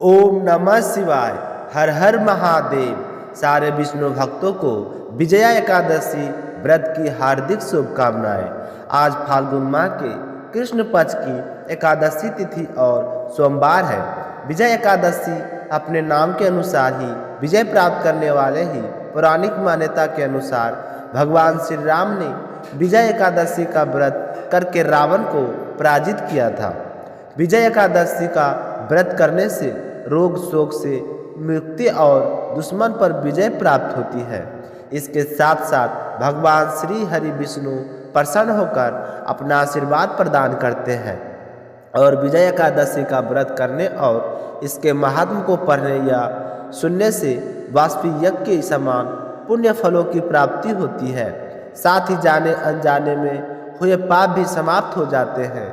ओम नमः शिवाय। हर हर महादेव। सारे विष्णु भक्तों को विजया एकादशी व्रत की हार्दिक शुभकामनाएं। आज फाल्गुन माह के कृष्ण पक्ष की एकादशी तिथि और सोमवार है। विजय एकादशी अपने नाम के अनुसार ही विजय प्राप्त करने वाले ही पौराणिक मान्यता के अनुसार भगवान श्री राम ने विजय एकादशी का व्रत करके रावण को पराजित किया था। विजय एकादशी का व्रत करने से रोग शोक से मुक्ति और दुश्मन पर विजय प्राप्त होती है। इसके साथ साथ भगवान श्री हरि विष्णु प्रसन्न होकर अपना आशीर्वाद प्रदान करते हैं और विजय एकादशी का व्रत करने और इसके महात्म को पढ़ने या सुनने से वाजपेयी यज्ञ के समान पुण्य फलों की प्राप्ति होती है। साथ ही जाने अनजाने में हुए पाप भी समाप्त हो जाते हैं।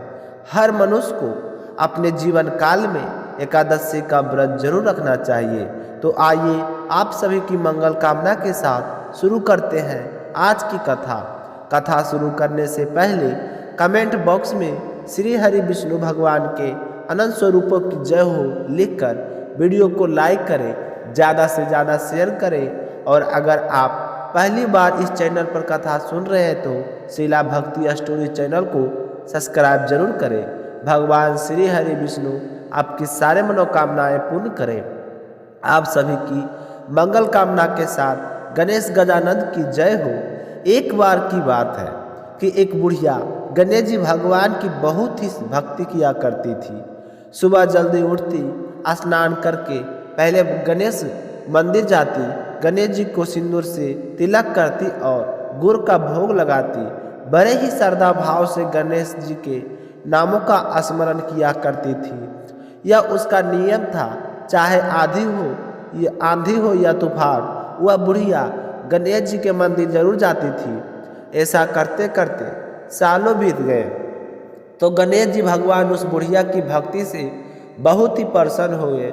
हर मनुष्य को अपने जीवन काल में एकादशी का व्रत जरूर रखना चाहिए। तो आइए आप सभी की मंगल कामना के साथ शुरू करते हैं आज की कथा शुरू करने से पहले कमेंट बॉक्स में श्री हरि विष्णु भगवान के अनंत स्वरूपों की जय हो लिखकर वीडियो को लाइक करें, ज़्यादा से ज़्यादा शेयर करें और अगर आप पहली बार इस चैनल पर कथा सुन रहे हैं तो शीला भक्ति स्टोरी चैनल को सब्सक्राइब जरूर करें। भगवान श्री हरि विष्णु आपकी सारे मनोकामनाएं पूर्ण करें। आप सभी की मंगल कामना के साथ गणेश गजानंद की जय हो। एक बार की बात है कि एक बुढ़िया गणेश जी भगवान की बहुत ही भक्ति किया करती थी। सुबह जल्दी उठती, स्नान करके पहले गणेश मंदिर जाती, गणेश जी को सिंदूर से तिलक करती और गुड़ का भोग लगाती। बड़े ही श्रद्धा भाव से गणेश जी के नामों का स्मरण किया करती थी। यह उसका नियम था, चाहे आंधी हो या तूफान, वह बुढ़िया गणेश जी के मंदिर जरूर जाती थी। ऐसा करते करते सालों बीत गए तो गणेश जी भगवान उस बुढ़िया की भक्ति से बहुत ही प्रसन्न हुए।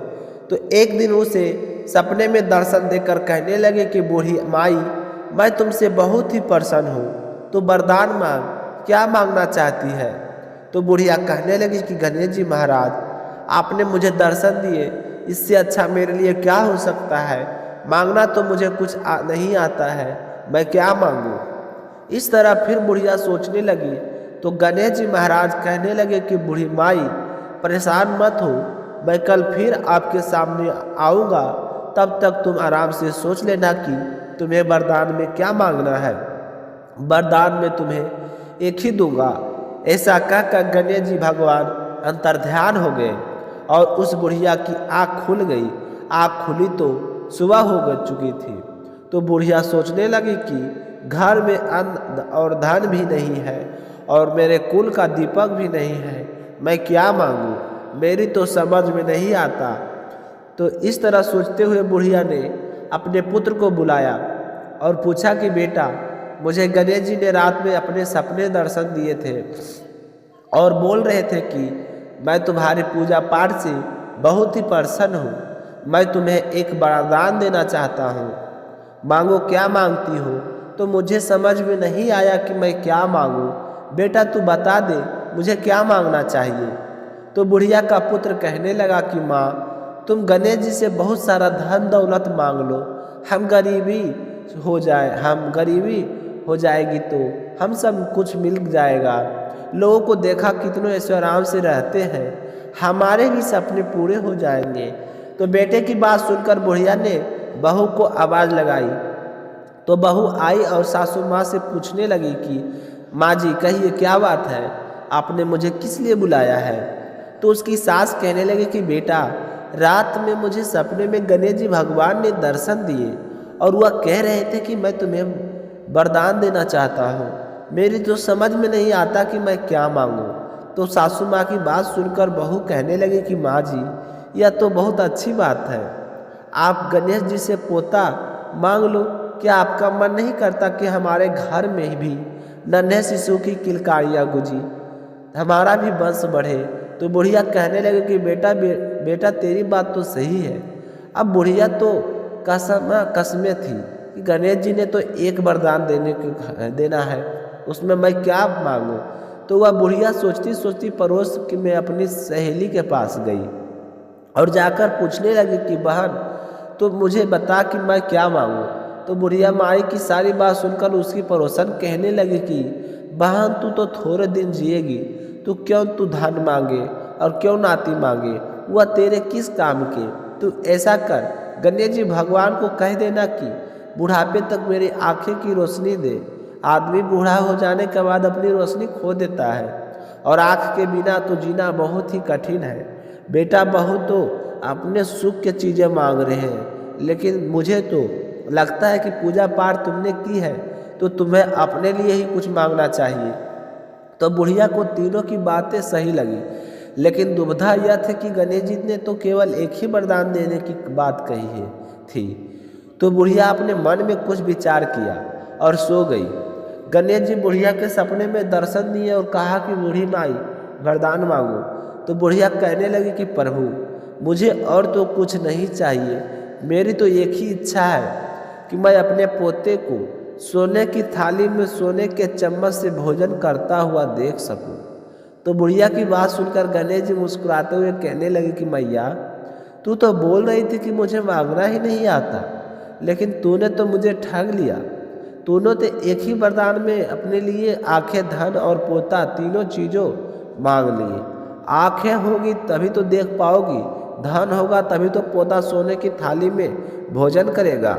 तो एक दिन उसे सपने में दर्शन देकर कहने लगे कि बूढ़ी माई, मैं तुमसे बहुत ही प्रसन्न हूँ, तो वरदान मांग, क्या मांगना चाहती है? तो बुढ़िया कहने लगी कि गणेश जी महाराज, आपने मुझे दर्शन दिए, इससे अच्छा मेरे लिए क्या हो सकता है? मांगना तो मुझे कुछ नहीं आता है, मैं क्या मांगूं? इस तरह फिर बुढ़िया सोचने लगी तो गणेश जी महाराज कहने लगे कि बूढ़ी माई, परेशान मत हो, मैं कल फिर आपके सामने आऊँगा, तब तक तुम आराम से सोच लेना कि तुम्हें वरदान में क्या मांगना है। वरदान में तुम्हें एक ही दूंगा। ऐसा कहकर गणेश जी भगवान अंतर्ध्यान हो गए और उस बुढ़िया की आँख खुल गई। आँख खुली तो सुबह हो चुकी थी। तो बुढ़िया सोचने लगी कि घर में अन्न और धन भी नहीं है और मेरे कुल का दीपक भी नहीं है, मैं क्या मांगूं? मेरी तो समझ में नहीं आता। तो इस तरह सोचते हुए बुढ़िया ने अपने पुत्र को बुलाया और पूछा कि बेटा, मुझे गणेश जी ने रात में अपने सपने दर्शन दिए थे और बोल रहे थे कि मैं तुम्हारी पूजा पाठ से बहुत ही प्रसन्न हूँ। मैं तुम्हें एक वरदान देना चाहता हूँ, मांगो, क्या मांगती हो? तो मुझे समझ में नहीं आया कि मैं क्या मांगूं। बेटा तू बता दे, मुझे क्या मांगना चाहिए? तो बुढ़िया का पुत्र कहने लगा कि माँ, तुम गणेश जी से बहुत सारा धन दौलत मांग लो, हम गरीबी हो जाएगी तो हम सब कुछ मिल जाएगा। लोगों को देखा कितनों ऐसे आराम से रहते हैं, हमारे भी सपने पूरे हो जाएंगे। तो बेटे की बात सुनकर बुढ़िया ने बहू को आवाज़ लगाई। तो बहू आई और सासू माँ से पूछने लगी कि माँ जी कहिए, क्या बात है, आपने मुझे किस लिए बुलाया है? तो उसकी सास कहने लगी कि बेटा, रात में मुझे सपने में गणेश जी भगवान ने दर्शन दिए और वह कह रहे थे कि मैं तुम्हें वरदान देना चाहता हूँ। मेरी तो समझ में नहीं आता कि मैं क्या मांगूं। तो सासू माँ की बात सुनकर बहू कहने लगी कि माँ जी, यह तो बहुत अच्छी बात है, आप गणेश जी से पोता मांग लो। क्या आपका मन नहीं करता कि हमारे घर में भी नन्हे शिशु की किलकारियाँ गुजी, हमारा भी वंश बढ़े? तो बुढ़िया कहने लगे कि बेटा तेरी बात तो सही है। अब बुढ़िया तो कसमें थी कि गणेश जी ने तो एक वरदान देना है, उसमें मैं क्या मांगूं? तो वह बुढ़िया सोचती सोचती पड़ोस में अपनी सहेली के पास गई और जाकर पूछने लगी कि बहन तो मुझे बता कि मैं क्या मांगूं। तो बुढ़िया माई की सारी बात सुनकर उसकी पड़ोसन कहने लगी कि बहन तू तो थोड़े दिन जिएगी, तू धन मांगे और क्यों नाती मांगे, वह तेरे किस काम के। तू ऐसा कर, गणेश जी भगवान को कह देना कि बुढ़ापे तक मेरी आंखें की रोशनी दे। आदमी बूढ़ा हो जाने के बाद अपनी रोशनी खो देता है और आँख के बिना तो जीना बहुत ही कठिन है। बेटा बहू तो अपने सुख के चीज़ें मांग रहे हैं, लेकिन मुझे तो लगता है कि पूजा पाठ तुमने की है तो तुम्हें अपने लिए ही कुछ मांगना चाहिए। तो बुढ़िया को तीनों की बातें सही लगी, लेकिन दुविधा यह थी कि गणेश जी ने तो केवल एक ही वरदान देने की बात कही है थी। तो बुढ़िया अपने मन में कुछ विचार किया और सो गई। गणेश जी बुढ़िया के सपने में दर्शन दिए और कहा कि बूढ़ी माई वरदान मांगो। तो बुढ़िया कहने लगी कि प्रभु मुझे और तो कुछ नहीं चाहिए, मेरी तो एक ही इच्छा है कि मैं अपने पोते को सोने की थाली में सोने के चम्मच से भोजन करता हुआ देख सकूं। तो बुढ़िया की बात सुनकर गणेश जी मुस्कुराते हुए कहने लगे कि मैया तू तो बोल रही थी कि मुझे मांगना ही नहीं आता, लेकिन तूने तो मुझे ठग लिया। तूने तो एक ही वरदान में अपने लिए आंखें, धन और पोता तीनों चीज़ों मांग लिए। आंखें होगी तभी तो देख पाओगी, धन होगा तभी तो पोता सोने की थाली में भोजन करेगा।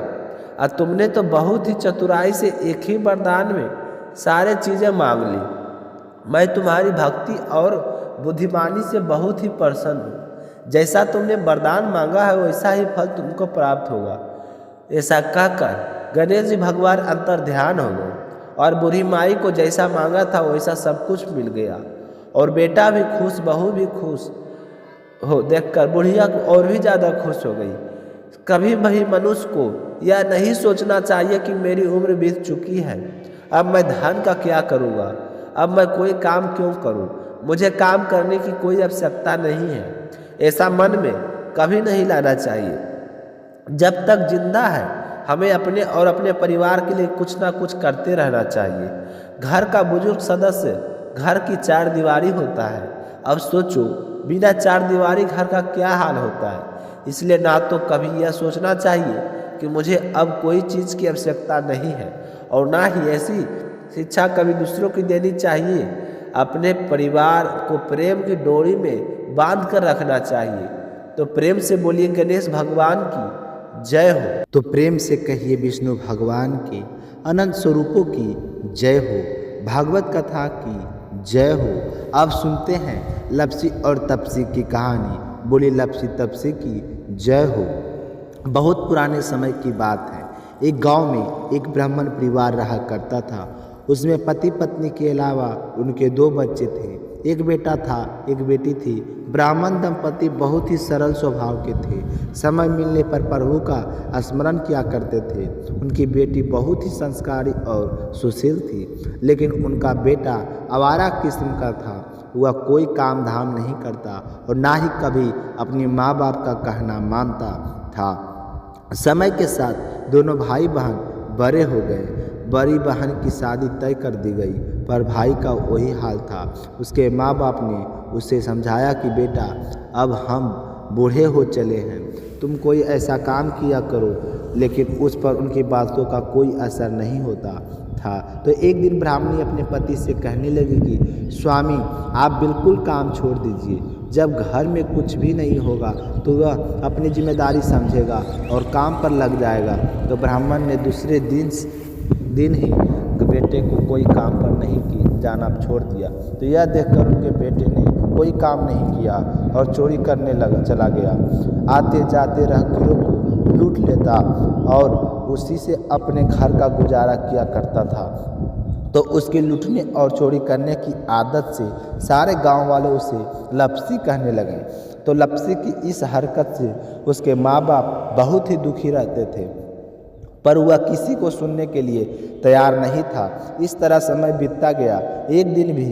और तुमने तो बहुत ही चतुराई से एक ही वरदान में सारे चीज़ें मांग ली। मैं तुम्हारी भक्ति और बुद्धिमानी से बहुत ही प्रसन्न हूँ। जैसा तुमने वरदान मांगा है वैसा ही फल तुमको प्राप्त होगा। ऐसा कहकर गणेश जी भगवान अंतर ध्यान हो गए और बूढ़ी माई को जैसा मांगा था वैसा सब कुछ मिल गया। और बेटा भी खुश, बहू भी खुश हो देखकर बुढ़िया को और भी ज़्यादा खुश हो गई। कभी भी मनुष्य को यह नहीं सोचना चाहिए कि मेरी उम्र बीत चुकी है, अब मैं धन का क्या करूँगा, अब मैं कोई काम क्यों करूँ, मुझे काम करने की कोई आवश्यकता नहीं है। ऐसा मन में कभी नहीं लाना चाहिए। जब तक जिंदा है हमें अपने और अपने परिवार के लिए कुछ ना कुछ करते रहना चाहिए। घर का बुजुर्ग सदस्य घर की चार दीवारी होता है। अब सोचो बिना चार दीवारी घर का क्या हाल होता है। इसलिए ना तो कभी यह सोचना चाहिए कि मुझे अब कोई चीज़ की आवश्यकता नहीं है, और ना ही ऐसी शिक्षा कभी दूसरों की देनी चाहिए। अपने परिवार को प्रेम की डोरी में बांध कर रखना चाहिए। तो प्रेम से बोलिए गणेश भगवान की जय हो। तो प्रेम से कहिए विष्णु भगवान के अनंत स्वरूपों की जय हो, भागवत कथा की जय हो। अब सुनते हैं लपसी और तपसी की कहानी। बोली लपसी तपसी की जय हो। बहुत पुराने समय की बात है। एक गांव में एक ब्राह्मण परिवार रहा करता था। उसमें पति पत्नी के अलावा उनके 2 बच्चे थे। एक बेटा था, एक बेटी थी। ब्राह्मण दंपति बहुत ही सरल स्वभाव के थे। समय मिलने पर प्रभु का स्मरण किया करते थे। उनकी बेटी बहुत ही संस्कारी और सुशील थी, लेकिन उनका बेटा आवारा किस्म का था। वह कोई काम धाम नहीं करता और ना ही कभी अपने माँ बाप का कहना मानता था। समय के साथ दोनों भाई बहन बड़े हो गए। बड़ी बहन की शादी तय कर दी गई, पर भाई का वही हाल था। उसके माँ बाप ने उसे समझाया कि बेटा अब हम बूढ़े हो चले हैं, तुम कोई ऐसा काम किया करो, लेकिन उस पर उनकी बातों का कोई असर नहीं होता था। तो एक दिन ब्राह्मणी अपने पति से कहने लगी कि स्वामी आप बिल्कुल काम छोड़ दीजिए। जब घर में कुछ भी नहीं होगा तो वह अपनी जिम्मेदारी समझेगा और काम पर लग जाएगा। तो ब्राह्मण ने दूसरे दिन ही बेटे को कोई काम पर नहीं जाना छोड़ दिया। तो यह देखकर उनके बेटे ने कोई काम नहीं किया और चोरी करने चला गया। आते जाते राहगीरों को लूट लेता और उसी से अपने घर का गुजारा किया करता था। तो उसके लूटने और चोरी करने की आदत से सारे गांव वाले उसे लपसी कहने लगे। तो लपसी की इस हरकत से उसके माँ बाप बहुत ही दुखी रहते थे, पर वह किसी को सुनने के लिए तैयार नहीं था। इस तरह समय बीतता गया। एक दिन भी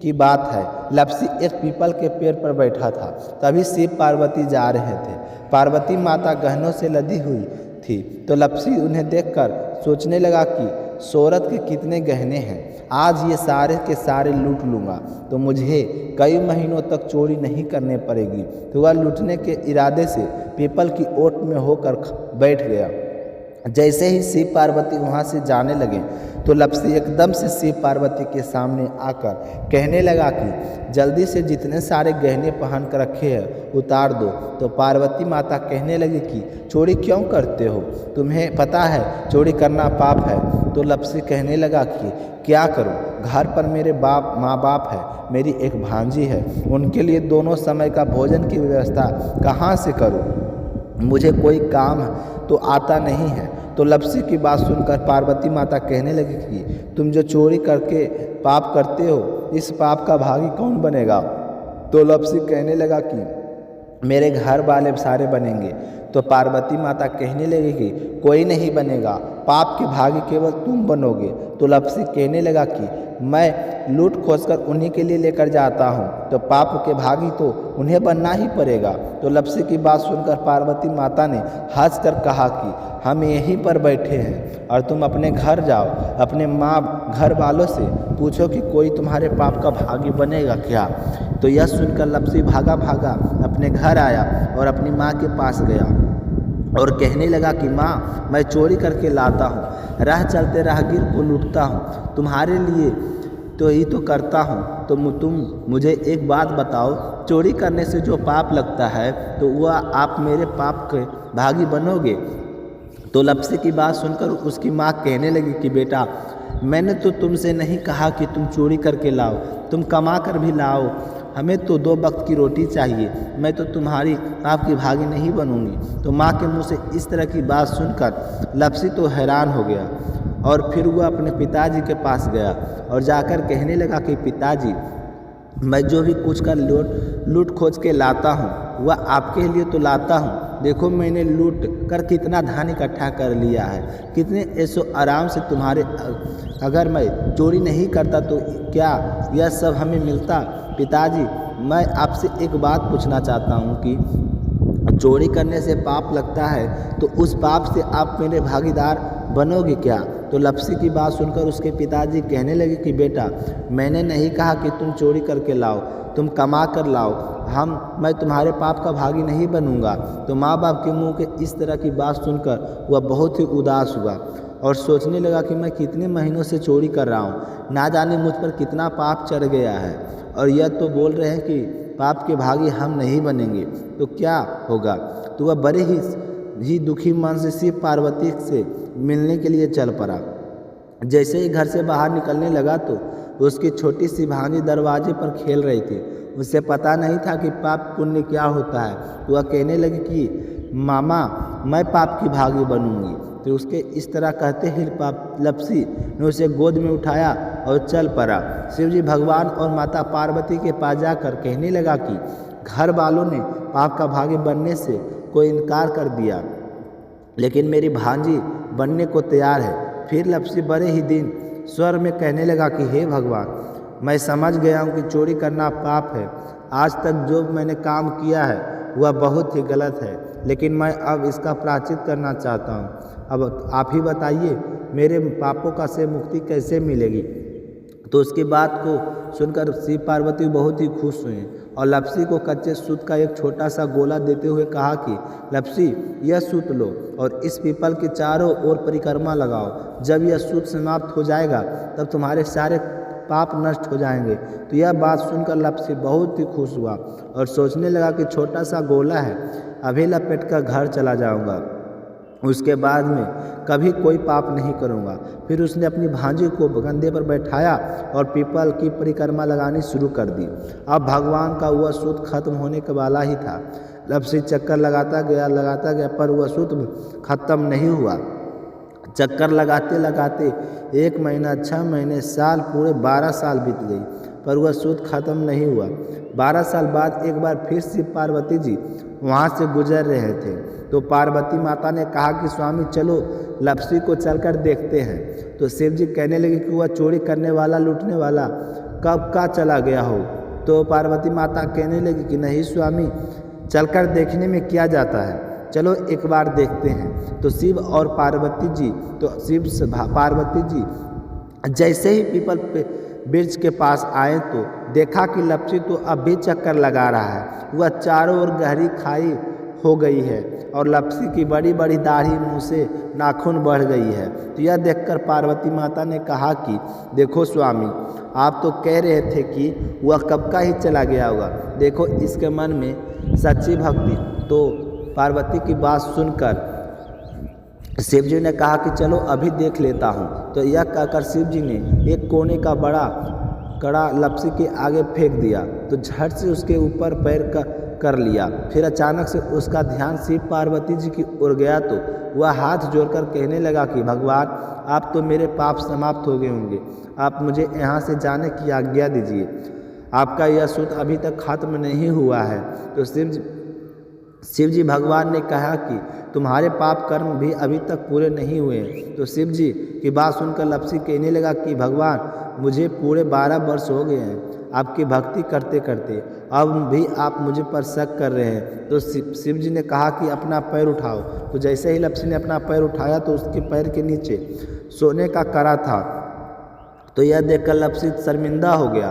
की बात है, लपसी एक पीपल के पेड़ पर बैठा था। तभी शिव पार्वती जा रहे थे। पार्वती माता गहनों से लदी हुई थी। तो लपसी उन्हें देखकर सोचने लगा कि शोहरत के कितने गहने हैं, आज ये सारे के सारे लूट लूँगा तो मुझे कई महीनों तक चोरी नहीं करने पड़ेगी। तो वह लूटने के इरादे से पीपल की ओट में होकर बैठ गया। जैसे ही शिव पार्वती वहाँ से जाने लगे तो लप्सी एकदम से शिव पार्वती के सामने आकर कहने लगा कि जल्दी से जितने सारे गहने पहन कर रखे हैं उतार दो। तो पार्वती माता कहने लगी कि चोरी क्यों करते हो, तुम्हें पता है चोरी करना पाप है। तो लप्सी कहने लगा कि क्या करूं, घर पर मेरे माँ बाप है, मेरी एक भांजी है, उनके लिए दोनों समय का भोजन की व्यवस्था कहाँ से करूं, मुझे कोई काम तो आता नहीं है। तो लप्सी की बात सुनकर पार्वती माता कहने लगी कि तुम जो चोरी करके पाप करते हो इस पाप का भागी कौन बनेगा। तो लप्सी कहने लगा कि मेरे घर वाले सारे बनेंगे। तो पार्वती माता कहने लगी कि कोई नहीं बनेगा, पाप के भागी केवल तुम बनोगे। तो लप्सी कहने लगा कि मैं लूट खोज कर उन्हीं के लिए लेकर जाता हूँ, तो पाप के भागी तो उन्हें बनना ही पड़ेगा। तो लप्सी की बात सुनकर पार्वती माता ने हंसकर कहा कि हम यहीं पर बैठे हैं और तुम अपने घर जाओ, अपने माँ घर वालों से पूछो कि कोई तुम्हारे पाप का भागी बनेगा क्या। तो यह सुनकर लप्सी भागा भागा अपने घर आया और अपनी माँ के पास गया और कहने लगा कि माँ मैं चोरी करके लाता हूँ, राह चलते राहगीर को लूटता हूँ, तुम्हारे लिए तो ही तो करता हूँ। तो तुम मुझे एक बात बताओ, चोरी करने से जो पाप लगता है तो वह आप मेरे पाप के भागी बनोगे। तो लप्सी की बात सुनकर उसकी माँ कहने लगी कि बेटा मैंने तो तुमसे नहीं कहा कि तुम चोरी करके लाओ, तुम कमा कर भी लाओ, हमें तो 2 वक्त की रोटी चाहिए, मैं तो तुम्हारी पाप की भागी नहीं बनूंगी। तो माँ के मुंह से इस तरह की बात सुनकर लप्सी तो हैरान हो गया और फिर वह अपने पिताजी के पास गया और जाकर कहने लगा कि पिताजी मैं जो भी कुछ का लूट खोज के लाता हूँ वह आपके लिए तो लाता हूँ, देखो मैंने लूट कर कितना धन इकट्ठा कर लिया है, कितने ऐसो आराम से तुम्हारे, अगर मैं चोरी नहीं करता तो क्या यह सब हमें मिलता। पिताजी मैं आपसे एक बात पूछना चाहता हूँ कि चोरी करने से पाप लगता है तो उस पाप से आप मेरे भागीदार बनोगे क्या। तो लप्सी की बात सुनकर उसके पिताजी कहने लगे कि बेटा मैंने नहीं कहा कि तुम चोरी करके लाओ, तुम कमा कर लाओ, मैं तुम्हारे पाप का भागी नहीं बनूंगा। तो माँ बाप के मुंह के इस तरह की बात सुनकर वह बहुत ही उदास हुआ और सोचने लगा कि मैं कितने महीनों से चोरी कर रहा हूँ, ना जाने मुझ पर कितना पाप चढ़ गया है और यह तो बोल रहे हैं कि पाप के भागी हम नहीं बनेंगे तो क्या होगा। तो वह बड़े ही दुखी मन से शिव पार्वती से मिलने के लिए चल पड़ा। जैसे ही घर से बाहर निकलने लगा तो उसकी छोटी सी भांजी दरवाजे पर खेल रही थी, उसे पता नहीं था कि पाप पुण्य क्या होता है। तो वह कहने लगी कि मामा मैं पाप की भागी बनूंगी। तो उसके इस तरह कहते ही लप्सी ने उसे गोद में उठाया और चल पड़ा। शिवजी भगवान और माता पार्वती के पास जाकर कहने लगा कि घर वालों ने पाप का भागी बनने से कोई इनकार कर दिया, लेकिन मेरी भांजी बनने को तैयार है। फिर लप्सी बड़े ही दिन स्वर में कहने लगा कि हे भगवान मैं समझ गया हूँ कि चोरी करना पाप है, आज तक जो मैंने काम किया है वह बहुत ही गलत है, लेकिन मैं अब इसका प्रायश्चित करना चाहता हूँ। अब आप ही बताइए मेरे पापों का से मुक्ति कैसे मिलेगी। तो उसकी बात को सुनकर शिव पार्वती बहुत ही खुश हुए और लप्सी को कच्चे सूत का एक छोटा सा गोला देते हुए कहा कि लप्सी यह सूत लो और इस पीपल के चारों ओर परिक्रमा लगाओ, जब यह सूत समाप्त हो जाएगा तब तुम्हारे सारे पाप नष्ट हो जाएंगे। तो यह बात सुनकर लप्सी बहुत ही खुश हुआ और सोचने लगा कि छोटा सा गोला है, अभी लपेट कर घर चला जाऊंगा, उसके बाद में कभी कोई पाप नहीं करूंगा। फिर उसने अपनी भांजी को कंधे पर बैठाया और पीपल की परिक्रमा लगानी शुरू कर दी। अब भगवान का वह सूत खत्म होने के वाला ही था। लप्सी चक्कर लगाता गया पर वह सूत खत्म नहीं हुआ। चक्कर लगाते लगाते 1 महीना, 6 महीने, साल, पूरे 12 साल बीत गई पर वह सूत खत्म नहीं हुआ। 12 साल बाद एक बार फिर शिव पार्वती जी वहाँ से गुजर रहे थे तो पार्वती माता ने कहा कि स्वामी चलो लप्सी को चलकर देखते हैं। तो शिव जी कहने लगे कि वह चोरी करने वाला लूटने वाला कब का चला गया हो। तो पार्वती माता कहने लगी कि नहीं स्वामी चलकर देखने में क्या जाता है, चलो एक बार देखते हैं। तो शिव और पार्वती जी पार्वती जी जैसे ही पीपल पे वृक्ष के पास आए तो देखा कि लपसी तो अब भी चक्कर लगा रहा है। वह चारों ओर गहरी खाई हो गई है और लपसी की बड़ी बड़ी दाढ़ी, मुंह से नाखून बढ़ गई है। तो यह देखकर पार्वती माता ने कहा कि देखो स्वामी, आप तो कह रहे थे कि वह कब का ही चला गया होगा, देखो इसके मन में सच्ची भक्ति। तो पार्वती की बात सुनकर शिव जी ने कहा कि चलो अभी देख लेता हूँ। तो यह कहकर शिव जी ने एक कोने का बड़ा कड़ा लपसी के आगे फेंक दिया तो झट से उसके ऊपर पैर कर लिया। फिर अचानक से उसका ध्यान शिव पार्वती जी की ओर गया तो वह हाथ जोड़कर कहने लगा कि भगवान, आप तो मेरे पाप समाप्त हो गए होंगे, आप मुझे यहाँ से जाने की आज्ञा दीजिए, आपका यह सूत अभी तक खत्म नहीं हुआ है। तो शिव जी भगवान ने कहा कि तुम्हारे पाप कर्म भी अभी तक पूरे नहीं हुए। तो शिव जी की बात सुनकर लपसी कहने लगा कि भगवान, मुझे पूरे 12 वर्ष हो गए हैं आपकी भक्ति करते करते, अब भी आप मुझे पर शक कर रहे हैं। तो शिव जी ने कहा कि अपना पैर उठाओ। तो जैसे ही लपसी ने अपना पैर उठाया तो उसके पैर के नीचे सोने का कड़ा था। तो यह देखकर लपसी शर्मिंदा हो गया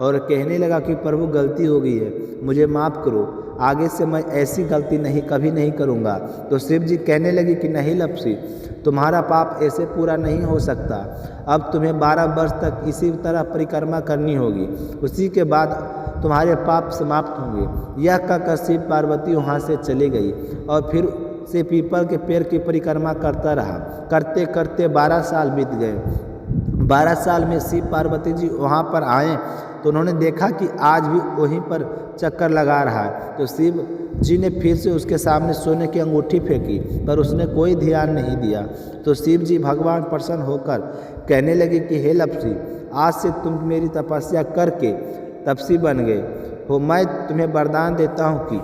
और कहने लगा कि प्रभु, गलती हो गई है, मुझे माफ़ करो, आगे से मैं ऐसी गलती कभी नहीं करूँगा। तो शिव जी कहने लगे कि नहीं लपसी, तुम्हारा पाप ऐसे पूरा नहीं हो सकता, अब तुम्हें 12 वर्ष तक इसी तरह परिक्रमा करनी होगी, उसी के बाद तुम्हारे पाप समाप्त होंगे। यह कहकर शिव पार्वती वहाँ से चली गई और फिर से पीपल के पेड़ की परिक्रमा करता रहा। करते करते 12 साल बीत गए। 12 साल में शिव पार्वती जी वहाँ पर आए तो उन्होंने देखा कि आज भी वहीं पर चक्कर लगा रहा है। तो शिव जी ने फिर से उसके सामने सोने की अंगूठी फेंकी पर उसने कोई ध्यान नहीं दिया। तो शिव जी भगवान प्रसन्न होकर कहने लगे कि हे लपसी, आज से तुम मेरी तपस्या करके तपसी बन गए हो। मैं तुम्हें वरदान देता हूँ कि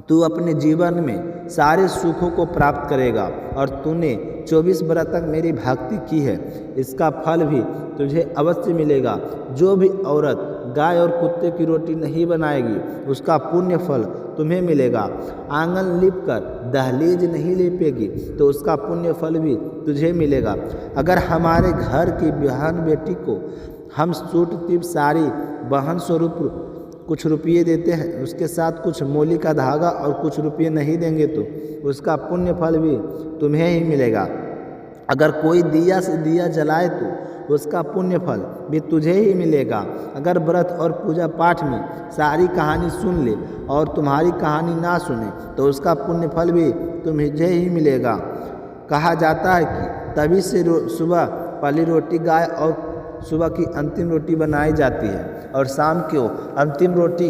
तू अपने जीवन में सारे सुखों को प्राप्त करेगा और तूने 24 वर्ष तक मेरी भक्ति की है, इसका फल भी तुझे अवश्य मिलेगा। जो भी औरत गाय और कुत्ते की रोटी नहीं बनाएगी उसका पुण्य फल तुम्हें मिलेगा। आंगन लीपकर दहलीज नहीं लीपेगी तो उसका पुण्य फल भी तुझे मिलेगा। अगर हमारे घर की बहन बेटी को हम सूट टिप साड़ी बहन स्वरूप कुछ रुपये देते हैं, उसके साथ कुछ मोली का धागा और कुछ रुपये नहीं देंगे तो उसका पुण्य फल भी तुम्हें ही मिलेगा। अगर कोई दिया से दिया जलाए तो उसका पुण्य फल भी तुझे ही मिलेगा। अगर व्रत और पूजा पाठ में सारी कहानी सुन ले और तुम्हारी कहानी ना सुने तो उसका पुण्य फल भी तुम्हें ही मिलेगा। कहा जाता है कि तभी से सुबह पहली रोटी गाय और सुबह की अंतिम रोटी बनाई जाती है और शाम को अंतिम रोटी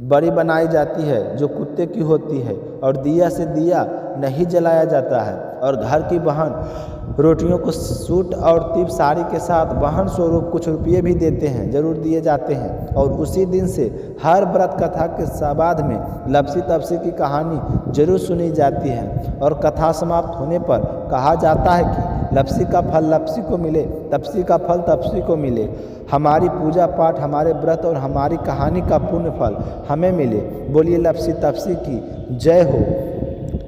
बड़ी बनाई जाती है जो कुत्ते की होती है और दिया से दिया नहीं जलाया जाता है। और घर की बहन रोटियों को सूट और तिप साड़ी के साथ बहन स्वरूप कुछ रुपये भी देते हैं, जरूर दिए जाते हैं। और उसी दिन से हर व्रत कथा के बाद में लपसी तपसी की कहानी जरूर सुनी जाती है और कथा समाप्त होने पर कहा जाता है कि लपसी का फल लपसी को मिले, तपसी का फल तपसी को मिले। हमारी पूजा पाठ, हमारे व्रत और हमारी कहानी का पुण्य फल हमें मिले। बोलिए लपसी तपसी की जय हो।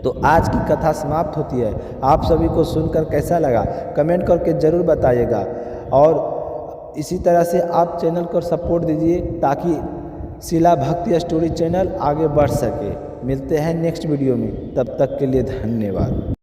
तो आज की कथा समाप्त होती है। आप सभी को सुनकर कैसा लगा कमेंट करके ज़रूर बताइएगा और इसी तरह से आप चैनल को सपोर्ट दीजिए ताकि शिला भक्ति स्टोरी चैनल आगे बढ़ सके। मिलते हैं नेक्स्ट वीडियो में, तब तक के लिए धन्यवाद।